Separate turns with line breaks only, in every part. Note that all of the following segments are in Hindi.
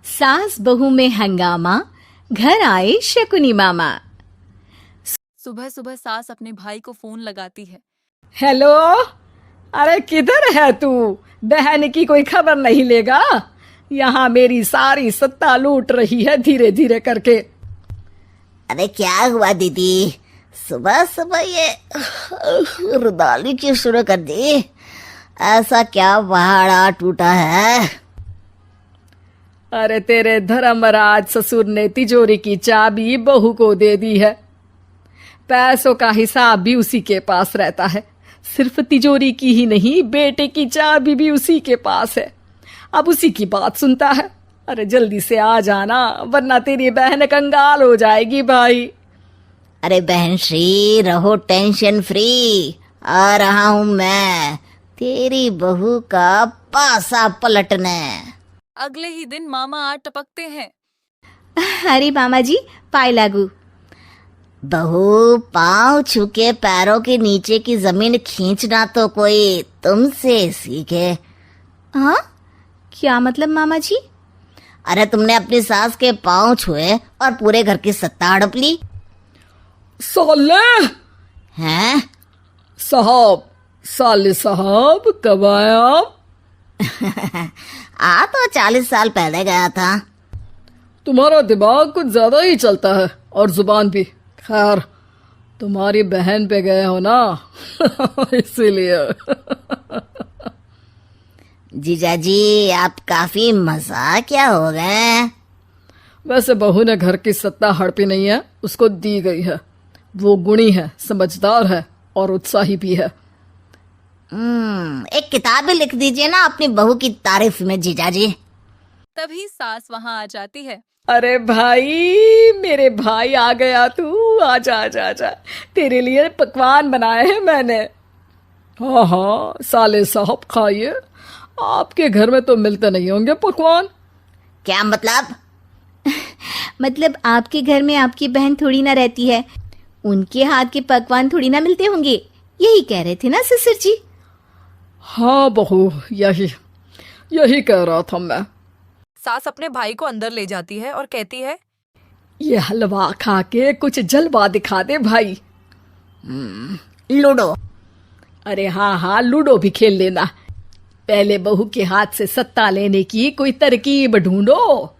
सास बहू में हंगामा, घर आए शकुनी मामा।
सुबह सुबह सास अपने भाई को फोन लगाती है।
हेलो, अरे किधर है तू? बहन की कोई खबर नहीं लेगा? यहाँ मेरी सारी सत्ता लूट रही है धीरे धीरे करके।
अरे क्या हुआ दीदी, सुबह सुबह ये रुदाली क्यों शुरू कर दी? ऐसा क्या पहाड़ा टूटा है?
अरे तेरे धर्मराज ससुर ने तिजोरी की चाबी बहू को दे दी है। पैसों का हिसाब भी उसी के पास रहता है। सिर्फ तिजोरी की ही नहीं, बेटे की चाबी भी उसी के पास है। अब उसी की बात सुनता है। अरे जल्दी से आ जाना, वरना तेरी बहन कंगाल हो जाएगी भाई।
अरे बहन श्री, रहो टेंशन फ्री। आ रहा हूँ मैं, तेरी बहू का पासा पलटने।
अगले ही दिन मामा आ टपकते हैं।
अरे मामा जी, पाए लागू।
बहू, पाँव छू के पैरों के नीचे की जमीन खींचना तो कोई तुमसे सीखे।
हाँ, क्या मतलब मामा जी?
अरे तुमने अपनी सास के पाँव छुए और पूरे घर की सत्ता हड़प ली।
साले
हैं?
साले साहब कब आए आप?
आ तो 40 साल पहले गया था।
तुम्हारा दिमाग कुछ ज्यादा ही चलता है और जुबान भी। खैर, तुम्हारी बहन पे गए हो ना इसीलिए।
जीजाजी, आप काफी मजाकिया हो गए।
वैसे बहू ने घर की सत्ता हड़पी नहीं है, उसको दी गई है। वो गुणी है, समझदार है और उत्साही भी है।
एक किताब भी लिख दीजिए ना अपनी बहू की तारीफ में जीजाजी।
तभी सास वहां आ जाती है।
अरे भाई, मेरे भाई आ गया तू। आजा आजा आजा, तेरे लिए पकवान बनाए हैं मैंने। हाँ हाँ साले साहब, खाइए। आपके घर में तो मिलते नहीं होंगे पकवान।
क्या मतलब?
मतलब आपके घर में आपकी बहन थोड़ी ना रहती है, उनके हाथ के पकवान थोड़ी ना मिलते होंगे, यही कह रहे थे ना ससुर जी?
हाँ बहू, यही कह रहा था मैं।
सास अपने भाई को अंदर ले जाती है और कहती है,
ये हलवा खा के कुछ जलवा दिखा दे भाई।
लूडो।
अरे हाँ हाँ, लूडो भी खेल लेना। पहले बहू के हाथ से सत्ता लेने की कोई तरकीब ढूंढो।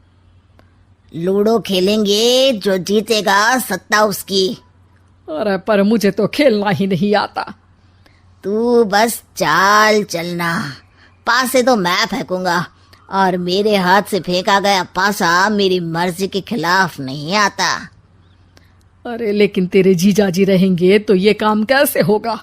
लूडो खेलेंगे, जो जीतेगा सत्ता उसकी।
अरे पर मुझे तो खेलना ही नहीं आता।
तू बस चाल चलना, पासे तो मैं फेंकूंगा और मेरे हाथ से फेंका गया पासा मेरी मर्जी के खिलाफ नहीं आता।
अरे लेकिन तेरे जीजाजी रहेंगे तो ये काम कैसे होगा?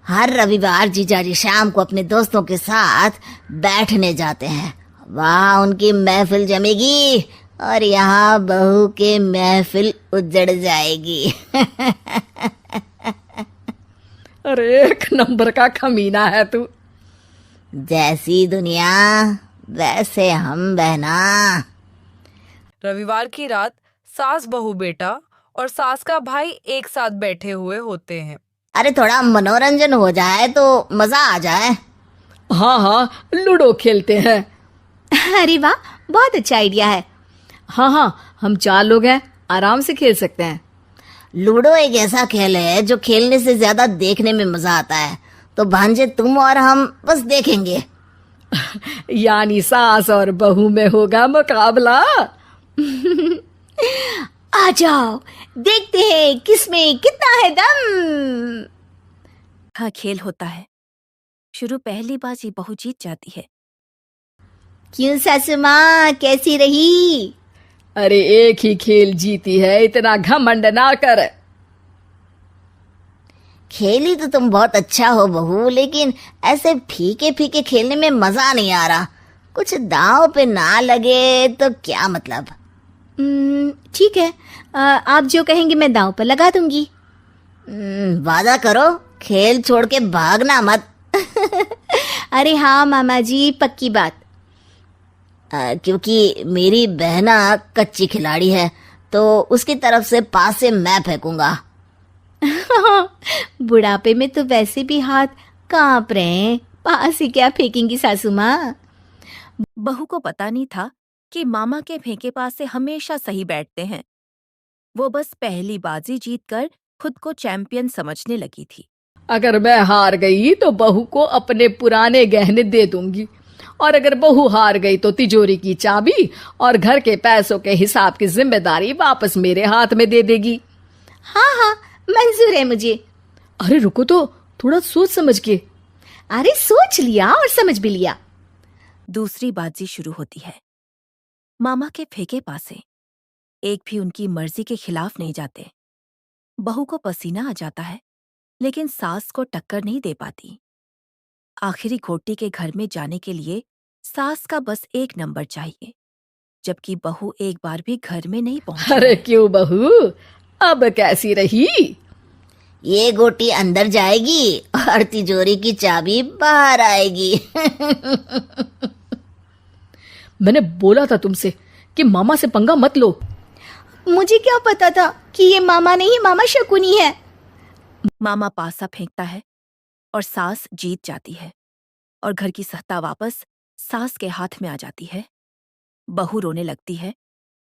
हर रविवार जीजाजी शाम को अपने दोस्तों के साथ बैठने जाते हैं। वहाँ उनकी महफिल जमेगी और यहाँ बहू के महफिल उजड़ जाएगी।
अरे एक नंबर का कमीना है तू।
जैसी दुनिया वैसे हम बहना।
रविवार की रात सास बहू बेटा और सास का भाई एक साथ बैठे हुए होते हैं।
अरे थोड़ा मनोरंजन हो जाए तो मजा आ जाए।
हाँ हाँ, लूडो खेलते हैं।
अरे वाह, बहुत अच्छा आइडिया है।
हाँ हाँ, हम 4 लोग हैं, आराम से खेल सकते हैं।
लूडो एक ऐसा खेल है जो खेलने से ज्यादा देखने में मजा आता है। तो भांजे तुम और हम बस देखेंगे।
यानी सास और बहू में होगा मुकाबला।
आ जाओ, देखते हैं किसमें कितना है दम।
हाँ, खेल होता है। शुरू पहली बाजी बहू जीत जाती है।
क्यों सासू माँ, कैसी रही?
अरे एक ही खेल जीती है, इतना घमंड ना कर।
खेली तो तुम बहुत अच्छा हो बहू, लेकिन ऐसे फीके फीके खेलने में मजा नहीं आ रहा। कुछ दांव पे ना लगे तो क्या मतलब।
ठीक है, आप जो कहेंगे मैं दांव पर लगा दूंगी।
वादा करो, खेल छोड़ के भागना मत।
अरे हाँ मामा जी, पक्की बात।
क्योंकि मेरी बहना कच्ची खिलाड़ी है, तो उसकी तरफ से पास से मैं फेंकूंगा।
बुढ़ापे में तो वैसे भी हाथ कांप रहे हैं, पास ही क्या फेंकेंगी सासू माँ।
बहू को पता नहीं था कि मामा के फेंके पास से हमेशा सही बैठते हैं। वो बस पहली बाजी जीतकर खुद को चैंपियन समझने लगी थी।
अगर मैं हार गई तो बहू को अपने पुराने गहने दे दूंगी, और अगर बहू हार गई तो तिजोरी की चाबी और घर के पैसों के हिसाब की जिम्मेदारी वापस मेरे हाथ में दे देगी।
हाँ हाँ, मंजूर है मुझे।
अरे रुको तो, थोड़ा सोच समझ के।
अरे सोच लिया और समझ भी लिया।
दूसरी बाजी शुरू होती है। मामा के फेंके पासे एक भी उनकी मर्जी के खिलाफ नहीं जाते। बहू को पसीना आ जाता है, लेकिन सास को टक्कर नहीं दे पाती। आखिरी घोटी के घर में जाने के लिए सास का बस एक नंबर चाहिए, जबकि बहू एक बार भी घर में नहीं पहुंची।
अरे क्यों बहू, अब कैसी रही?
ये गोटी अंदर जाएगी और तिजोरी की चाबी बाहर आएगी।
मैंने बोला था तुमसे कि मामा से पंगा मत लो।
मुझे क्या पता था कि ये मामा नहीं, मामा शकुनी है।
मामा पासा फेंकता है और सास जीत जाती है, और घर की सत्ता वापस सास के हाथ में आ जाती है। बहू रोने लगती है।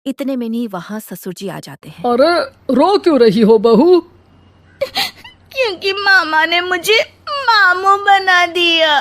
इतने में नहीं वहां ससुर जी आ जाते हैं।
अरे रो क्यों रही हो बहू?
क्योंकि मामा ने मुझे मामू बना दिया।